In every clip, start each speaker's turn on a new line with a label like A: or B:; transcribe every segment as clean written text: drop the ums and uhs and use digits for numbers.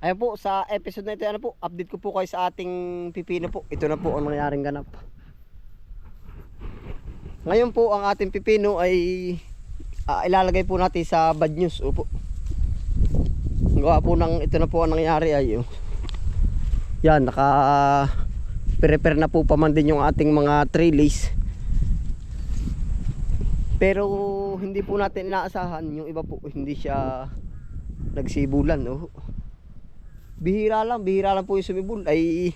A: Ayan po, sa episode na ito, ano po, update ko po kayo sa ating pipino po. Ito na po ang nangyaring ganap. Ngayon po, ang ating pipino ay ilalagay po natin sa bad news. Opo. Gawa po ng, ito na po ang nangyari ay yan, prepare na po pa man din yung ating mga trellis. Pero hindi po natin inaasahan, yung iba po hindi siya nagsibulan. Bihira lang po yung sumibol. Ay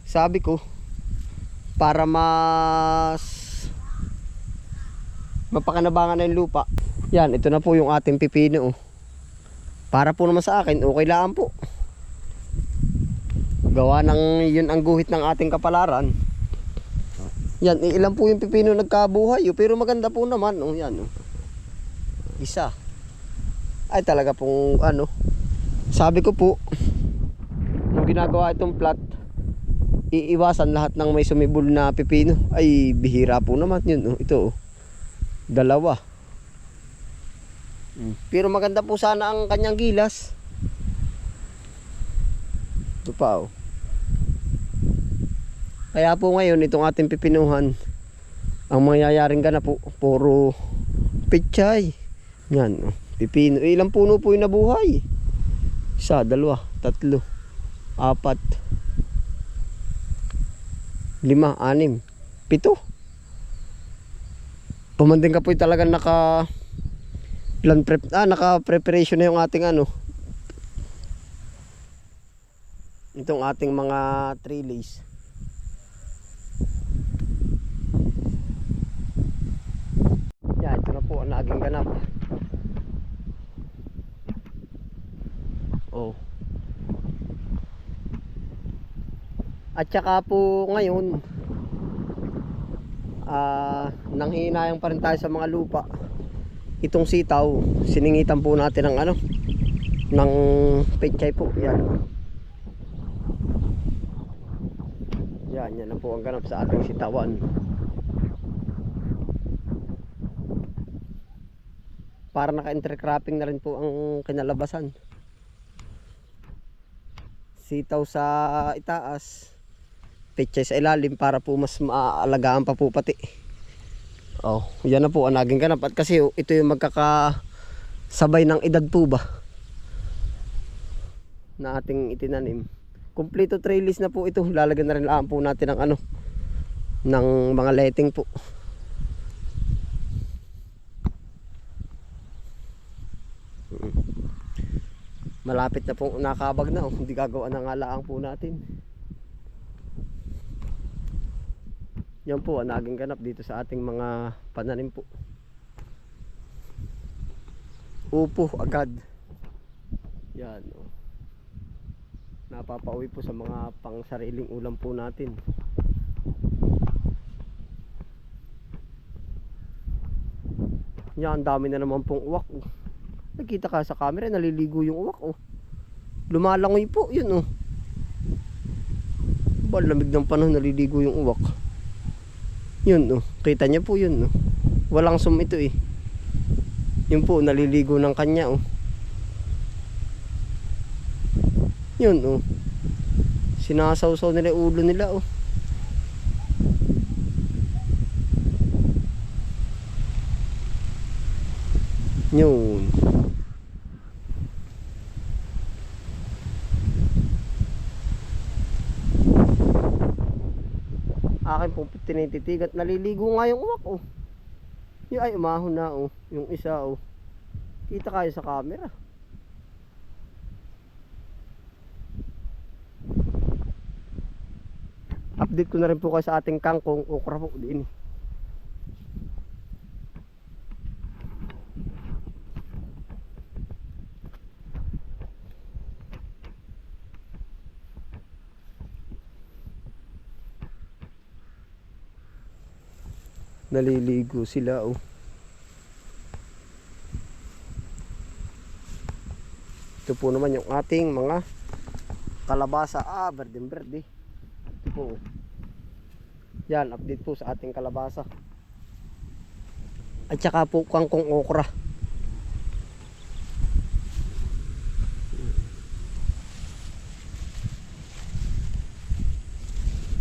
A: sabi ko, para mapakanabangan na yung lupa. Yan, ito na po yung ating pipino. Para po naman sa akin, okay lang po. Gawa ng yun ang guhit ng ating kapalaran. Yan, ilan po yung pipino nagkabuhay. Pero maganda po naman. Yan. Isa. Ay talaga pong sabi ko po, nung ginagawa itong plot, iiwasan lahat ng may sumibol na pipino. Ay bihira po naman yun. Ito dalawa. Pero maganda po sana ang kanyang gilas. Ito pa Kaya po ngayon itong ating pipinuhan, ang mangyayaring ganap po, puro pichay. Yan pipino. Ilang puno po yung nabuhay? Isa, dalawa, tatlo, apat, lima, anim, pito. Pumanding ka po talagang naka preparation na yung ating itong ating mga trellis. Yan, ito na po ang naging ganap. At saka po ngayon nanghihinayang pa rin tayo sa mga lupa. Itong sitaw, siningitan po natin ng pechay po. Yan na po ang ganap sa ating sitawan. Para naka-intercropping na rin po ang kinalabasan. Sitaw sa itaas, pechay sa ilalim, para po mas maaalagaan pa po pati. Yan na po ang naging ganap. At kasi ito yung magkakasabay ng edad po ba na ating itinanim. Kompleto trellis na po ito. Lalagyan na rin lang po natin ng mga letting po. Malapit na po nakabag na. Hindi gagawa ng alaang po natin. Yan po ang naging ganap dito sa ating mga pananim po. Upo agad. Yan napapauwi po sa mga pang sariling ulam po natin. Yan, dami na naman pong uwak. Nakita ka sa camera, naliligo yung uwak lumalangoy po yun lamig ng panahon, naliligo yung uwak. Yun kita niya po yun walang sum ito yun po, naliligo ng kanya yun sinasawsaw nila ulo nila yun. Akin pong tinititigat, naliligo nga yung uwak yung ay umahon na yung isa kita kayo sa camera. Update ko na rin po kayo sa ating kangkong okra po din. Naliligo sila ito po naman yung ating mga kalabasa. Berdeng berde ito po yan, update po sa ating kalabasa. At saka po kangkong okra.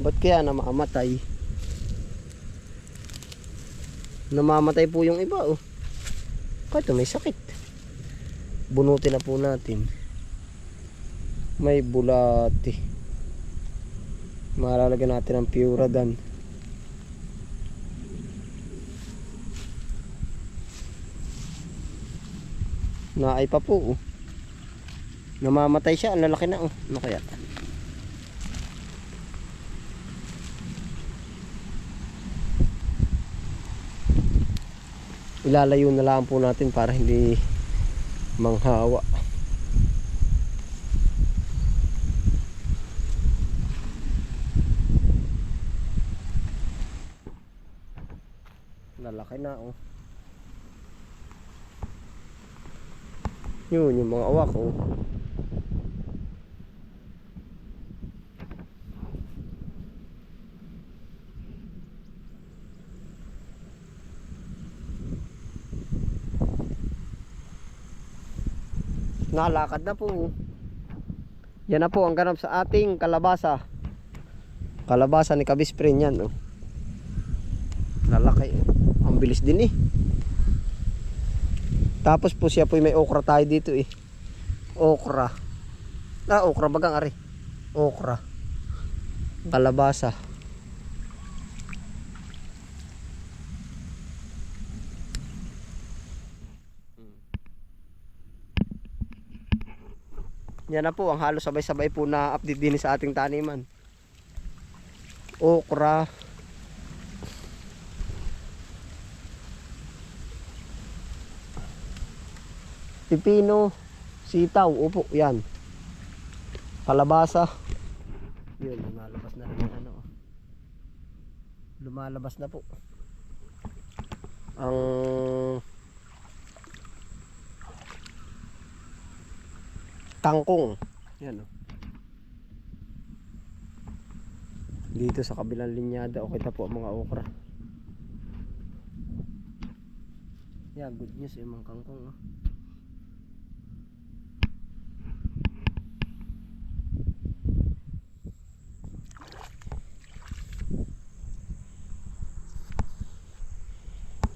A: Ba't kaya namamatay? Namamatay po yung iba oh. Kahit may sakit. Bunutin na po natin. May bulati. Malalagyan natin ang Puradan. Naay pa po oh. Namamatay siya, ang lalaki na oh. Ano kaya? Ilalayo na lang po natin para hindi manghawa. Lalaki na oh. Yun yung mga awak oh. Nalakad na po. Yan na po ang ganap sa ating kalabasa. Kalabasa ni Kabisprin yan oh. Lalaki. Ang bilis din eh. Tapos po siya po may okra tayo dito eh. Okra. Okra bagang ari. Okra. Kalabasa. Yan na po ang halos sabay-sabay po na update din sa ating taniman. Okra. Pipino, sitaw, upo, yan. Kalabasa. Yun, lumalabas na rin yung ano. Lumalabas na po. Ang kangkong. Yan o. Dito sa kabilang linyada, okay na po ang mga okra. Yan, good news yung mga kangkong o.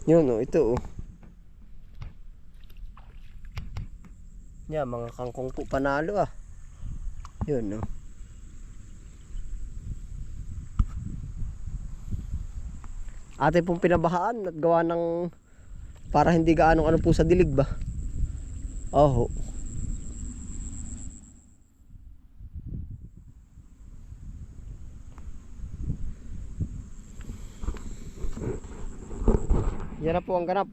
A: Yun o, ito o. Yan, mga kangkong po panalo ah. Yun o. Atin pong pinabahaan at gawa ng para hindi gaano ano po sa dilig ba. Oh. Yan na po ang ganap.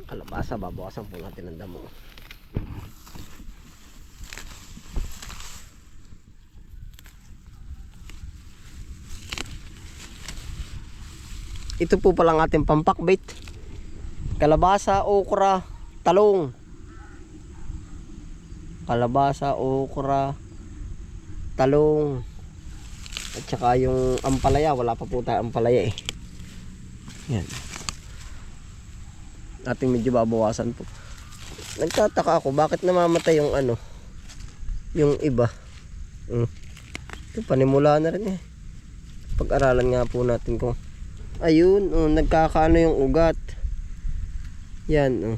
A: Kalabasa, babawasan po natin ang damo. Ito po palang ating pampakbait. Kalabasa, okra, talong. Kalabasa, okra, talong. At saka yung ampalaya, wala pa po tayo ampalaya eh. Yan. Ating medyo babawasan po. Nagtataka ako bakit namamatay yung ano, yung iba. Ito panimula na rin eh. Pag-aralan nga po natin kung ayun, nagkakaano yung ugat. Yan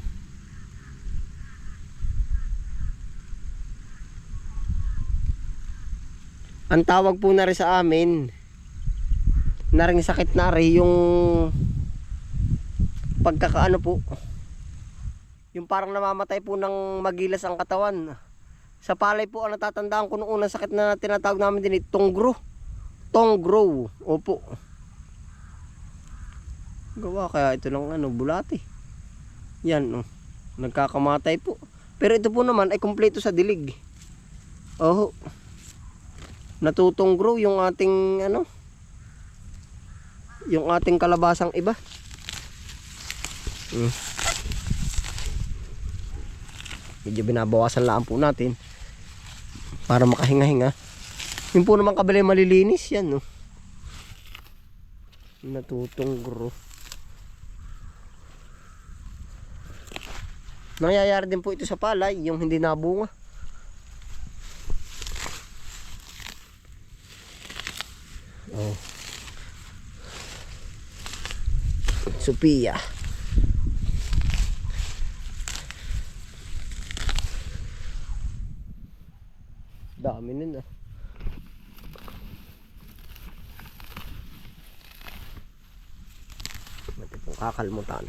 A: Ang tawag po na rin sa amin na rin sakit na rin yung pagkakaano po, yung parang namamatay po ng magilas ang katawan. Sa palay po ang natatandaan ko noong unang sakit na tinatawag namin din tonggro. Tonggro, opo. Gawa kaya ito lang ano, bulati. Yan nagkakamatay po. Pero ito po naman ay kumpleto sa dilig. Oh. Natutonggro yung ating ano, yung ating kalabasang iba. Medyo binabawasan lang po natin para makahinga-hinga. Yung po naman kabila malilinis yan Natutunggro. Nangyayari din po ito sa palay, yung hindi nabunga. Oh. Sophia. Dami nun ah. Mati pong kakalmutan.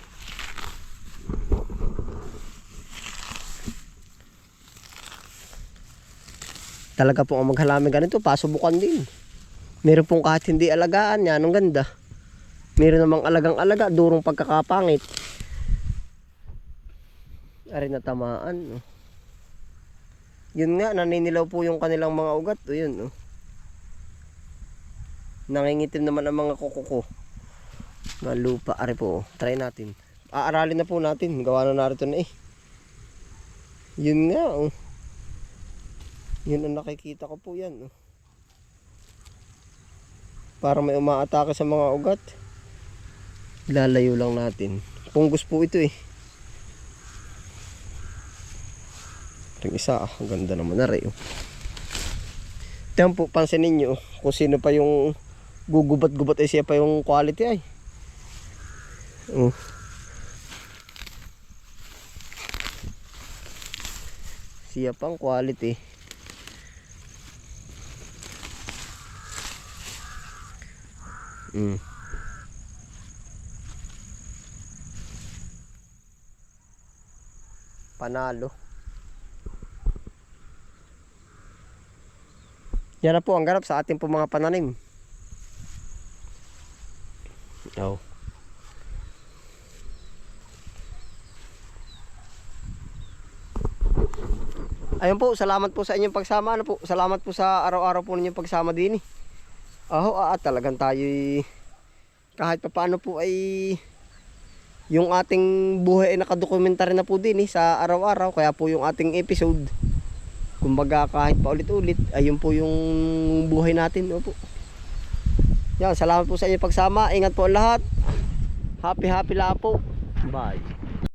A: Talaga po ang maghalaming ganito, pasubukan din. Meron pong kahit hindi alagaan, yan ang ganda. Meron namang alagang-alaga, durong pagkakapangit. Ari natamaan. Oh. Yun nga, naninilaw po yung kanilang mga ugat. O yun, oh. Nangingitim naman ang mga kuko. Mga lupa, ari po. Oh. Try natin. Aaralin na po natin. Gawa na narito na eh. Yun nga, oh. Yun ang nakikita ko po yan. Oh. Para may umaatake sa mga ugat. Lalayo lang natin. Punggos po ito eh. Yung isa, ang ganda naman na rin. Tiyan po, pansinin nyo kung sino pa yung gugubat-gubat ay siya pa yung quality ay. Siya pang quality. Panalo. Yan na po ang ganap sa ating po mga pananim. Oh. Ayun po, salamat po sa inyong pagsama. Ano po? Salamat po sa araw-araw po ninyong pagsama din. Talagang tayo kahit papaano po ay yung ating buhay ay nakadokumentary na po din sa araw-araw. Kaya po yung ating episode, kumbaga kahit pa ulit-ulit, ayun po yung buhay natin. Opo. Yan, salamat po sa inyong pagsama. Ingat po lahat. Happy la po. Bye.